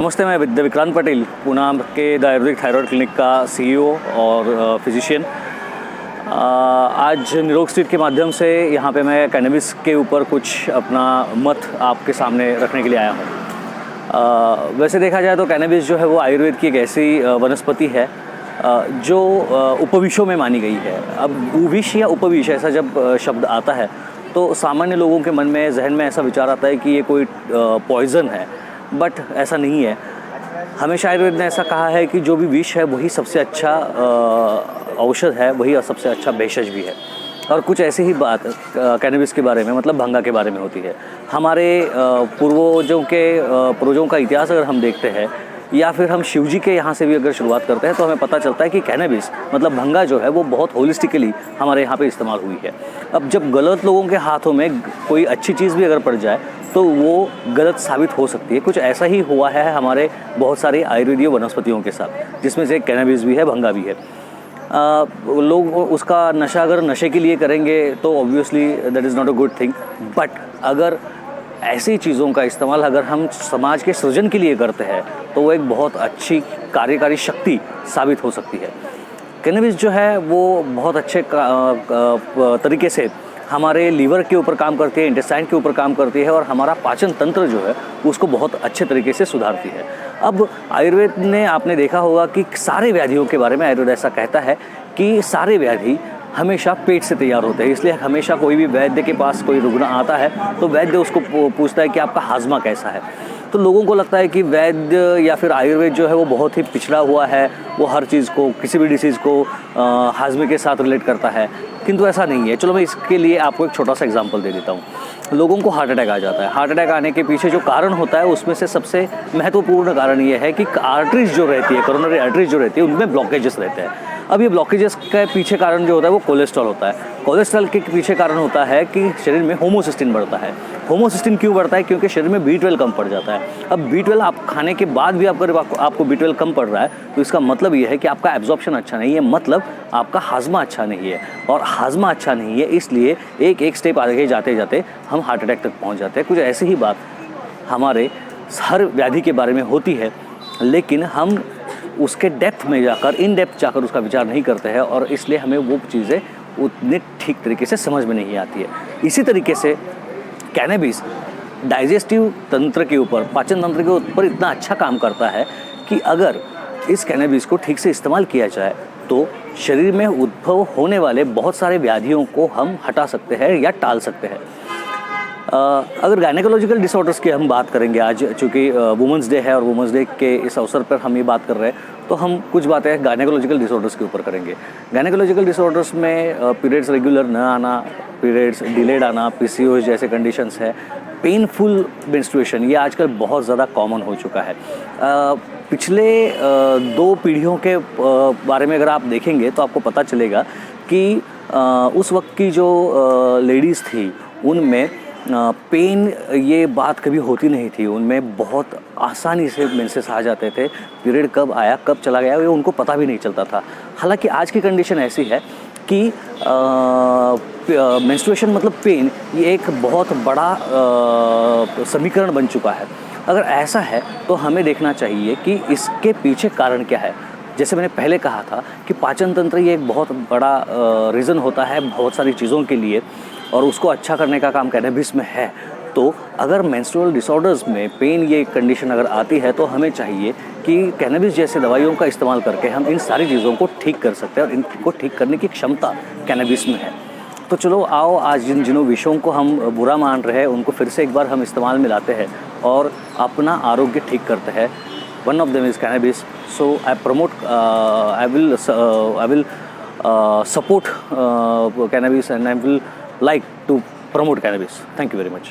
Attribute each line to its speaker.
Speaker 1: नमस्ते, मैं विक्रांत पटेल, पुणे के द आयुर्वेदिक थायराइड क्लिनिक का सीईओ और फिजिशियन। आज निरोग स्ट्रीट के माध्यम से यहाँ पे मैं कैनबिस के ऊपर कुछ अपना मत आपके सामने रखने के लिए आया हूँ। वैसे देखा जाए तो कैनबिस जो है वो आयुर्वेद की एक ऐसी वनस्पति है जो उपविषों में मानी गई है। अब उविष या उपविष ऐसा जब शब्द आता है तो सामान्य लोगों के मन में, जहन में ऐसा विचार आता है कि ये कोई पॉइज़न है, बट ऐसा नहीं है। हमेशा आयुर्वेद ने ऐसा कहा है कि जो भी विष है वही सबसे अच्छा औषध है, वही सबसे अच्छा भेषज भी है। और कुछ ऐसी ही बात कैनबिस के बारे में, मतलब भंगा के बारे में होती है। हमारे पूर्वजों का इतिहास अगर हम देखते हैं या फिर हम शिव जी के यहाँ से भी अगर शुरुआत करते हैं तो हमें पता चलता है कि कैनबिस मतलब भंगा जो है वो बहुत होलिस्टिकली हमारे यहाँ पे इस्तेमाल हुई है। अब जब गलत लोगों के हाथों में कोई अच्छी चीज़ भी अगर पड़ जाए तो वो गलत साबित हो सकती है। कुछ ऐसा ही हुआ है हमारे बहुत सारे आयुर्वेदीय वनस्पतियों के साथ, जिसमें से कैनबिस भी है, भंगा भी है। लोग उसका नशा अगर नशे के लिए करेंगे तो obviously that is not a good thing, but अगर ऐसी चीज़ों का इस्तेमाल अगर हम समाज के सृजन के लिए करते हैं तो वो एक बहुत अच्छी कार्यकारी शक्ति साबित हो सकती है। कैनबिस जो है वो बहुत अच्छे तरीके से हमारे लीवर के ऊपर काम करती है, इंटेस्टाइन के ऊपर काम करती है और हमारा पाचन तंत्र जो है उसको बहुत अच्छे तरीके से सुधारती है। अब आयुर्वेद ने, आपने देखा होगा कि सारे व्याधियों के बारे में आयुर्वेद ऐसा कहता है कि सारे व्याधि हमेशा पेट से तैयार होते हैं। इसलिए हमेशा कोई भी वैद्य के पास कोई रुग्ण आता है तो वैद्य उसको पूछता है कि आपका हाजमा कैसा है। तो लोगों को लगता है कि वैद्य या फिर आयुर्वेद जो है वो बहुत ही पिछड़ा हुआ है, वो हर चीज़ को, किसी भी डिसीज़ को हाजमे के साथ रिलेट करता है, किंतु ऐसा नहीं है। चलो मैं इसके लिए आपको एक छोटा सा एग्जांपल दे देता हूँ। लोगों को हार्ट अटैक आ जाता है। हार्ट अटैक आने के पीछे जो कारण होता है उसमें से सबसे महत्वपूर्ण कारण ये है कि आर्टरीज जो रहती है, कोरोनरी आर्टरीज जो रहती है, उनमें ब्लॉकेजेस रहते हैं। अब ये ब्लॉकेजेस के पीछे कारण जो होता है वो कोलेस्ट्रॉल होता है। कोलेस्ट्रॉल के पीछे कारण होता है कि शरीर में होमोसिस्टिन बढ़ता है। होमोसिस्टिन क्यों बढ़ता है? क्योंकि शरीर में B12 कम पड़ जाता है। अब B12 आप खाने के बाद भी आपको B12 कम पड़ रहा है तो इसका मतलब ये है कि आपका एब्जॉर्प्शन अच्छा नहीं है, मतलब आपका हाजमा अच्छा नहीं है। और हाजमा अच्छा नहीं है इसलिए एक स्टेप आगे जाते जाते हम हार्ट अटैक तक पहुँच जाते हैं। कुछ ऐसी ही बात हमारे हर व्याधि के बारे में होती है, लेकिन हम उसके डेप्थ में जाकर, इन डेप्थ जाकर उसका विचार नहीं करते हैं और इसलिए हमें वो चीज़ें उतने ठीक तरीके से समझ में नहीं आती है। इसी तरीके से कैनबिस डाइजेस्टिव तंत्र के ऊपर, पाचन तंत्र के ऊपर इतना अच्छा काम करता है कि अगर इस कैनबिस को ठीक से इस्तेमाल किया जाए तो शरीर में उद्भव होने वाले बहुत सारे व्याधियों को हम हटा सकते हैं या टाल सकते हैं। अगर गायनेकोलॉजिकल डिसऑर्डर्स की हम बात करेंगे, आज चूँकि वुमेंस डे है और वुमेंस डे के इस अवसर पर हम ये बात कर रहे हैं तो हम कुछ बातें गायनेकोलॉजिकल डिसऑर्डर्स के ऊपर करेंगे। गायनेकोलॉजिकल डिसऑर्डर्स में पीरियड्स रेगुलर न आना, पीरियड्स डिलेड आना, PCOS जैसे कंडीशंस है, पेनफुल मेंस्ट्रुएशन, ये आजकल बहुत ज़्यादा कॉमन हो चुका है। पिछले 2 पीढ़ियों के बारे में अगर आप देखेंगे तो आपको पता चलेगा कि उस वक्त की जो लेडीज़ थी उनमें पेन ये बात कभी होती नहीं थी। उनमें बहुत आसानी से मेंसेस आ जाते थे, पीरियड कब आया कब चला गया ये उनको पता भी नहीं चलता था। हालांकि आज की कंडीशन ऐसी है कि मेंस्ट्रुएशन मतलब पेन ये एक बहुत बड़ा समीकरण बन चुका है। अगर ऐसा है तो हमें देखना चाहिए कि इसके पीछे कारण क्या है। जैसे मैंने पहले कहा था कि पाचन तंत्र ये एक बहुत बड़ा रीज़न होता है बहुत सारी चीज़ों के लिए और उसको अच्छा करने का काम कैनबिस में है। तो अगर मेंस्ट्रुअल डिसऑर्डर्स में पेन ये कंडीशन अगर आती है तो हमें चाहिए कि कैनबिस जैसे दवाइयों का इस्तेमाल करके हम इन सारी चीज़ों को ठीक कर सकते हैं और इनको ठीक करने की क्षमता कैनबिस में है। तो चलो आओ, आज जिन विषयों को हम बुरा मान रहे हैं उनको फिर से एक बार हम इस्तेमाल में लाते हैं और अपना आरोग्य ठीक करते हैं। One of them is cannabis, so I will support cannabis and I will like to promote cannabis. Thank you very much.